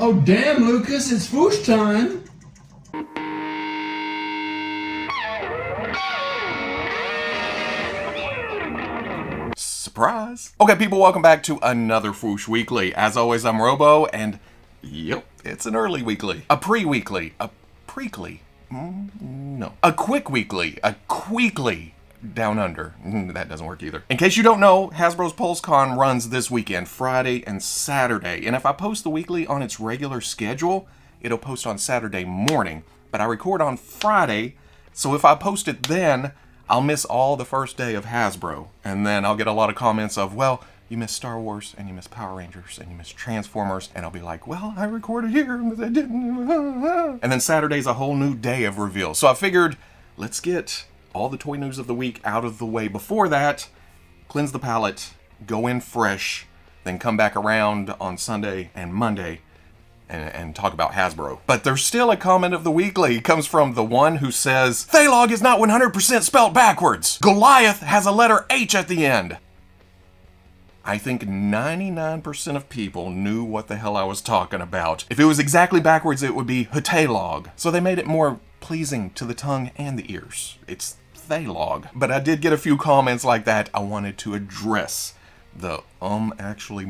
Oh damn, Lucas, it's Fwoosh time! Surprise! Okay, people, welcome back to another Fwoosh Weekly. As always, I'm Robo, and yep, it's an early weekly. A pre-weekly. A prequely. No. A quick weekly. A queekly. Down under. That doesn't work either. In case you don't know, Hasbro's PulseCon runs this weekend, Friday and Saturday. And if I post the weekly on its regular schedule, it'll post on Saturday morning. But I record on Friday, so if I post it then, I'll miss all the first day of Hasbro. And then I'll get a lot of comments of, well, you missed Star Wars, and you missed Power Rangers, and you missed Transformers. And I'll be like, well, I recorded here, but I didn't. And then Saturday's a whole new day of reveal. So I figured, let's get all the toy news of the week out of the way before that, cleanse the palate, go in fresh, then come back around on Sunday and Monday and talk about Hasbro. But there's still a comment of the weekly. It comes from the one who says, Thailog is not 100% spelled backwards. Goliath has a letter H at the end. I think 99% of people knew what the hell I was talking about. If it was exactly backwards, it would be Htailog. So they made it more pleasing to the tongue and the ears. It's Thailog. But I did get a few comments like that I wanted to address. The actually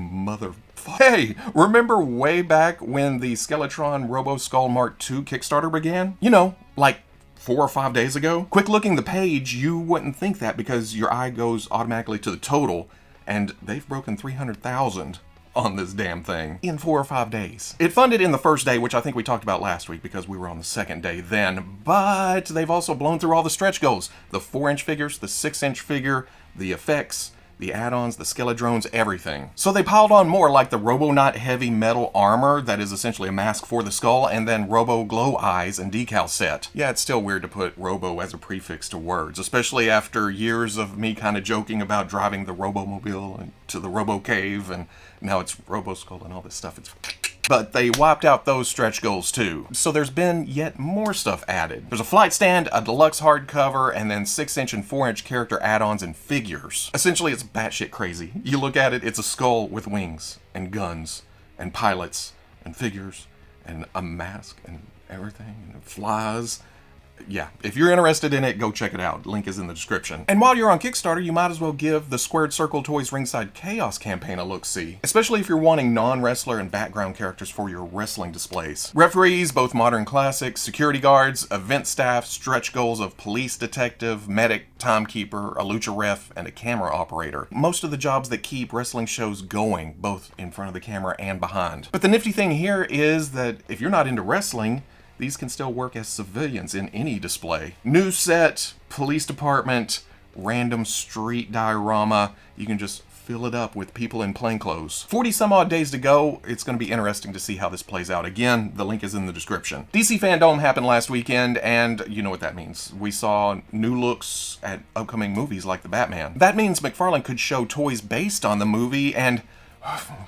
Hey, remember way back when the Skeletron RoboSkull Mark II Kickstarter began? You know, like 4 or 5 days ago? Quick looking the page, you wouldn't think that because your eye goes automatically to the total, and they've broken 300,000 on this damn thing in 4 or 5 days. It funded in the first day, which I think we talked about last week because we were on the second day then, but they've also blown through all the stretch goals. The 4-inch figures, the 6-inch figure, the effects, the add-ons, the Skeledrones, everything. So they piled on more, like the Robonaut heavy metal armor that is essentially a mask for the skull, and then Robo glow eyes and decal set. Yeah, it's still weird to put Robo as a prefix to words, especially after years of me kind of joking about driving the Robomobile and to the Robo Cave, and now it's RoboSkull and all this stuff. But they wiped out those stretch goals too. So there's been yet more stuff added. There's a flight stand, a deluxe hardcover, and then 6-inch and 4-inch character add-ons and figures. Essentially, it's batshit crazy. You look at it, it's a skull with wings and guns and pilots and figures and a mask and everything, and it flies. Yeah, if you're interested in it, go check it out. Link is in the description. And while you're on Kickstarter, you might as well give the Squared Circle Toys Ringside Chaos campaign a look-see, especially if you're wanting non-wrestler and background characters for your wrestling displays. Referees, both modern classics, security guards, event staff, stretch goals of police detective, medic, timekeeper, a lucha ref, and a camera operator. Most of the jobs that keep wrestling shows going, both in front of the camera and behind. But the nifty thing here is that if you're not into wrestling, these can still work as civilians in any display. News set, police department, random street diorama. You can just fill it up with people in plainclothes. 40 some odd days to go. It's going to be interesting to see how this plays out. Again, the link is in the description. DC Fandom happened last weekend, and you know what that means. We saw new looks at upcoming movies like the Batman. That means McFarlane could show toys based on the movie, and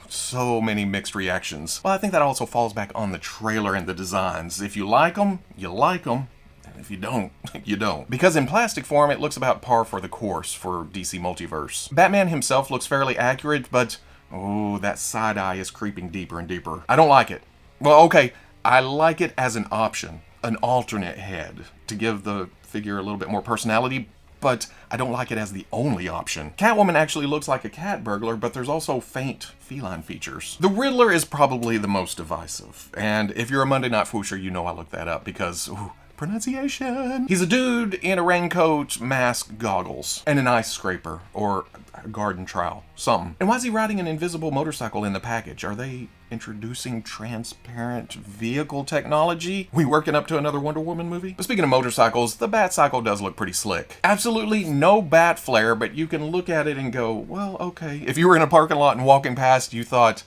so many mixed reactions. Well, I think that also falls back on the trailer and the designs. If you like them, you like them. And if you don't, you don't. Because in plastic form, it looks about par for the course for DC Multiverse. Batman himself looks fairly accurate, but oh, that side eye is creeping deeper and deeper. I don't like it. Well, okay, I like it as an option, an alternate head, to give the figure a little bit more personality, but I don't like it as the only option. Catwoman actually looks like a cat burglar, but there's also faint feline features. The Riddler is probably the most divisive, and if you're a Monday Night Fwoosher, you know I looked that up because, ooh, pronunciation. He's a dude in a raincoat, mask, goggles, and an ice scraper, or a garden trowel, something. And why is he riding an invisible motorcycle in the package? Are they introducing transparent vehicle technology? We working up to another Wonder Woman movie? But speaking of motorcycles, the Batcycle does look pretty slick. Absolutely no bat flare, but you can look at it and go, well, okay. If you were in a parking lot and walking past, you thought,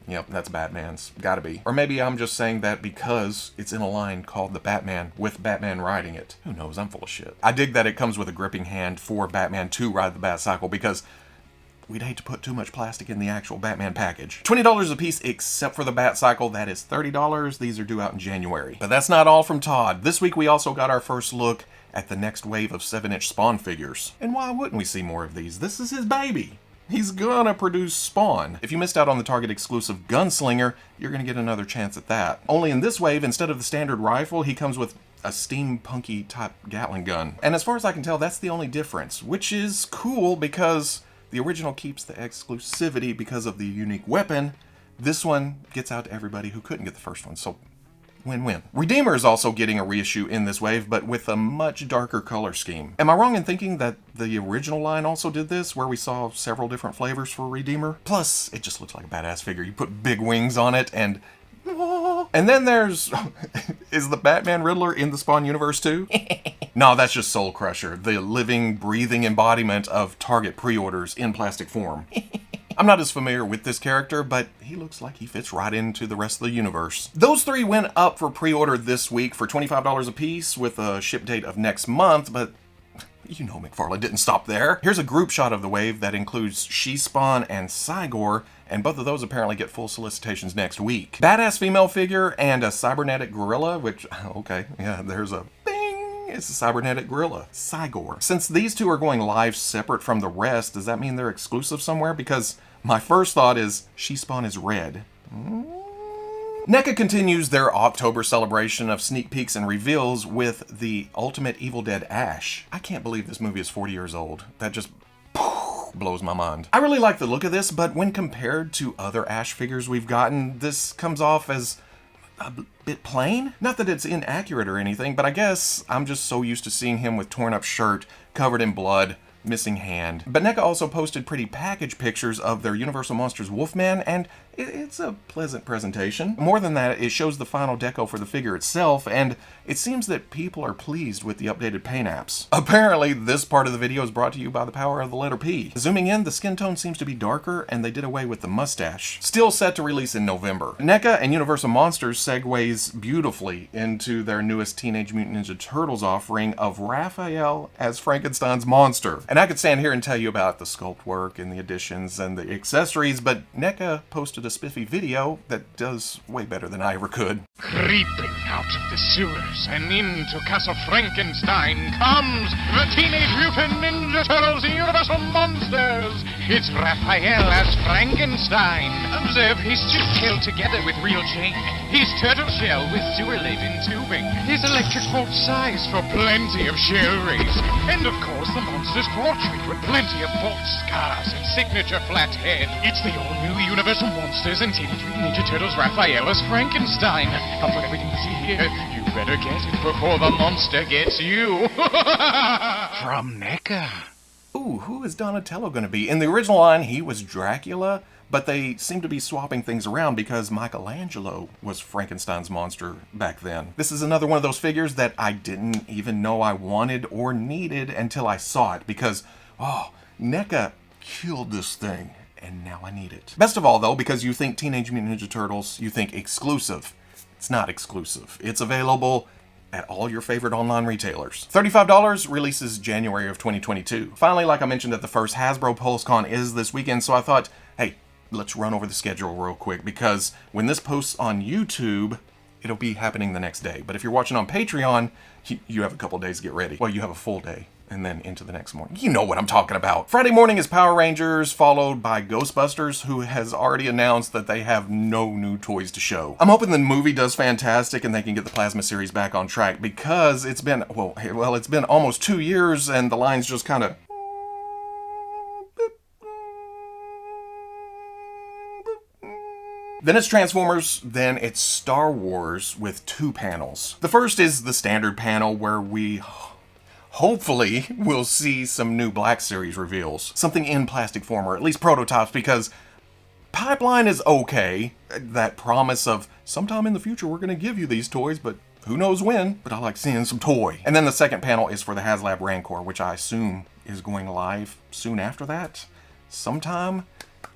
yep, that's Batman's. Gotta be. Or maybe I'm just saying that because it's in a line called the Batman with Batman riding it. Who knows? I'm full of shit. I dig that it comes with a gripping hand for Batman to ride the Batcycle because we'd hate to put too much plastic in the actual Batman package. $20 a piece except for the Batcycle. That is $30. These are due out in January. But that's not all from Todd. This week we also got our first look at the next wave of 7-inch Spawn figures. And why wouldn't we see more of these? This is his baby. he's gonna produce Spawn. If you missed out on the Target exclusive Gunslinger, you're gonna get another chance at that. Only in this wave, instead of the standard rifle, he comes with a steampunky type Gatling gun. And as far as I can tell, that's the only difference, which is cool because the original keeps the exclusivity because of the unique weapon. This one gets out to everybody who couldn't get the first one, so win-win. Redeemer is also getting a reissue in this wave, but with a much darker color scheme. Am I wrong in thinking that the original line also did this, where we saw several different flavors for Redeemer? Plus, it just looks like a badass figure. You put big wings on it, and then there's... is the Batman Riddler in the Spawn universe too? No, that's just Soul Crusher, the living, breathing embodiment of Target pre-orders in plastic form. I'm not as familiar with this character, but he looks like he fits right into the rest of the universe. Those three went up for pre-order this week for $25 a piece with a ship date of next month, but you know McFarlane didn't stop there. Here's a group shot of the wave that includes She-Spawn and Cy-Gor, and both of those apparently get full solicitations next week. Badass female figure and a cybernetic gorilla, which, okay, yeah, there's a it's a cybernetic gorilla, Cy-Gor. Since these two are going live separate from the rest, does that mean they're exclusive somewhere? Because my first thought is She-Spawn is red. NECA continues their October celebration of sneak peeks and reveals with the Ultimate Evil Dead Ash. I can't believe this movie is 40 years old. That just blows my mind. I really like the look of this, but when compared to other Ash figures we've gotten, this comes off as a bit plain? Not that it's inaccurate or anything, but I guess I'm just so used to seeing him with torn up shirt, covered in blood, missing hand. But NECA also posted pretty package pictures of their Universal Monsters Wolfman, and it's a pleasant presentation. More than that, it shows the final deco for the figure itself, and it seems that people are pleased with the updated paint apps. Apparently, this part of the video is brought to you by the power of the letter P. Zooming in, the skin tone seems to be darker, and they did away with the mustache. Still set to release in November. NECA and Universal Monsters segues beautifully into their newest Teenage Mutant Ninja Turtles offering of Raphael as Frankenstein's monster. And I could stand here and tell you about the sculpt work and the additions and the accessories, but NECA posted a spiffy video that does way better than I ever could. Creeping out of the sewers and into Castle Frankenstein comes the Teenage Mutant Ninja Turtles Universal Monsters! It's Raphael as Frankenstein. Observe his chip tail together with real chain, his turtle shell with sewer lid and tubing, his electric bolt size for plenty of shell rays, and of course the monster's portrait with plenty of bolt scars and signature flat head. It's the all-new Universal Monsters and Teenage Mutant Ninja Turtles Raphael as Frankenstein. I'll put everything you see here. You better get it before the monster gets you. From NECA. Ooh, who is Donatello going to be? In the original line, he was Dracula, but they seem to be swapping things around because Michelangelo was Frankenstein's monster back then. This is another one of those figures that I didn't even know I wanted or needed until I saw it because, oh, NECA killed this thing, and now I need it. Best of all, though, because you think Teenage Mutant Ninja Turtles, you think exclusive. It's not exclusive. It's available at all your favorite online retailers. $35 releases January of 2022. Finally, like I mentioned at the first, Hasbro PulseCon is this weekend, so I thought, hey, let's run over the schedule real quick, because when this posts on YouTube, it'll be happening the next day. But if you're watching on Patreon, you have a couple days to get ready. Well, you have a full day, and then into the next morning. You know what I'm talking about. Friday morning is Power Rangers, followed by Ghostbusters, who has already announced that they have no new toys to show. I'm hoping the movie does fantastic and they can get the Plasma series back on track, because it's been, well, it's been almost 2 years and the line's just kind of... Then it's Transformers, then it's Star Wars with 2 panels. The first is the standard panel where we hopefully we'll see some new Black Series reveals. Something in plastic form, or at least prototypes, because Pipeline is okay. That promise of sometime in the future we're gonna give you these toys, but who knows when, but I like seeing some toy. And then the second panel is for the HasLab Rancor, which I assume is going live soon after that, sometime.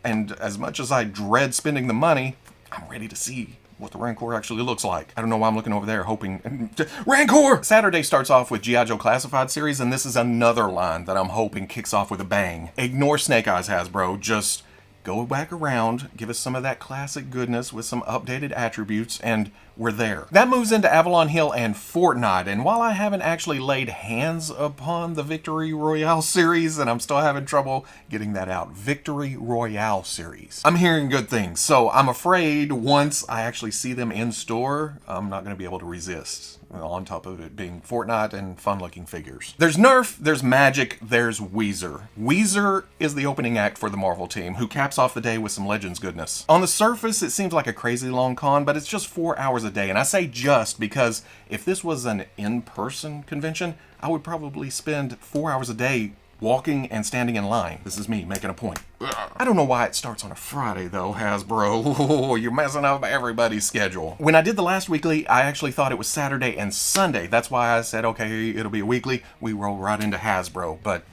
And as much as I dread spending the money, I'm ready to see what the Rancor actually looks like. I don't know why I'm looking over there hoping... Rancor! Saturday starts off with G.I.Joe Classified series, and this is another line that I'm hoping kicks off with a bang. Ignore Snake Eyes, Hasbro. Just go back around, give us some of that classic goodness with some updated attributes, and we're there. That moves into Avalon Hill and Fortnite, and while I haven't actually laid hands upon the Victory Royale series, and I'm still having trouble getting that out, Victory Royale series, I'm hearing good things, so I'm afraid once I actually see them in store, I'm not going to be able to resist. On top of it being Fortnite and fun-looking figures. There's Nerf, there's Magic, there's Weezer. Weezer is the opening act for the Marvel team, who caps off the day with some Legends goodness. On the surface, it seems like a crazy long con, but it's just 4 hours a day. And I say just because if this was an in-person convention, I would probably spend 4 hours a day walking and standing in line. This is me making a point. I don't know why it starts on a Friday though, Hasbro. You're messing up everybody's schedule. When I did the last weekly, I actually thought it was Saturday and Sunday. That's why I said, okay, it'll be a weekly. We roll right into Hasbro, but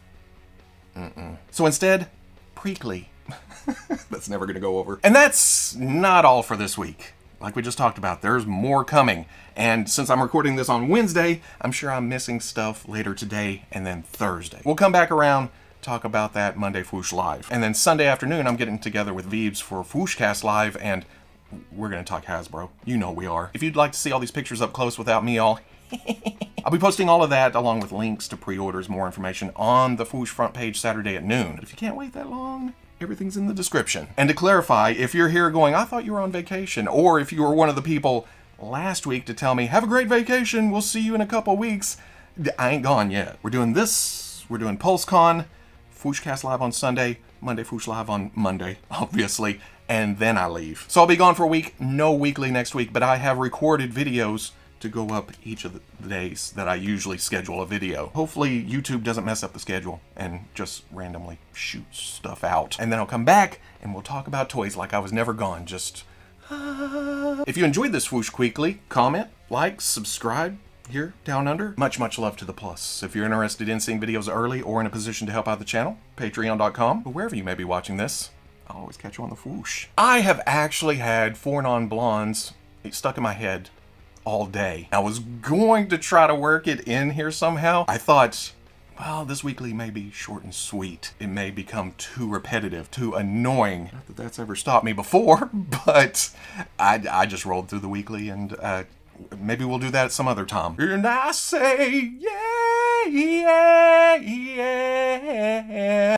So instead, Preekly. That's never gonna go over. And that's not all for this week. Like we just talked about, there's more coming. And since I'm recording this on Wednesday, I'm sure I'm missing stuff later today and then Thursday. We'll come back around, talk about that Monday Fwoosh Live. And then Sunday afternoon, I'm getting together with Veebs for Fwooshcast Live, and we're gonna talk Hasbro. You know we are. If you'd like to see all these pictures up close without me all, I'll be posting all of that along with links to pre-orders, more information on the Fwoosh front page Saturday at noon. But if you can't wait that long, everything's in the description. And to clarify, if you're here going, I thought you were on vacation, or if you were one of the people last week to tell me, have a great vacation, we'll see you in a couple weeks, I ain't gone yet. We're doing this, we're doing PulseCon, Fwooshcast Live on Sunday, Monday Fwoosh Live on Monday, obviously, and then I leave. So I'll be gone for a week, no weekly next week, but I have recorded videos to go up each of the days that I usually schedule a video. Hopefully YouTube doesn't mess up the schedule and just randomly shoot stuff out. And then I'll come back and we'll talk about toys like I was never gone, just... If you enjoyed this Fwoosh Weekly, comment, like, subscribe here down under. Much love to the plus. If you're interested in seeing videos early or in a position to help out the channel, patreon.com, or wherever you may be watching this, I'll always catch you on the Fwoosh. I have actually had 4 non-blondes stuck in my head all day. I was going to try to work it in here somehow. I thought, well, this weekly may be short and sweet. It may become too repetitive, too annoying. Not that that's ever stopped me before, but I just rolled through the weekly, and maybe we'll do that some other time. And I say, yeah, yeah, yeah.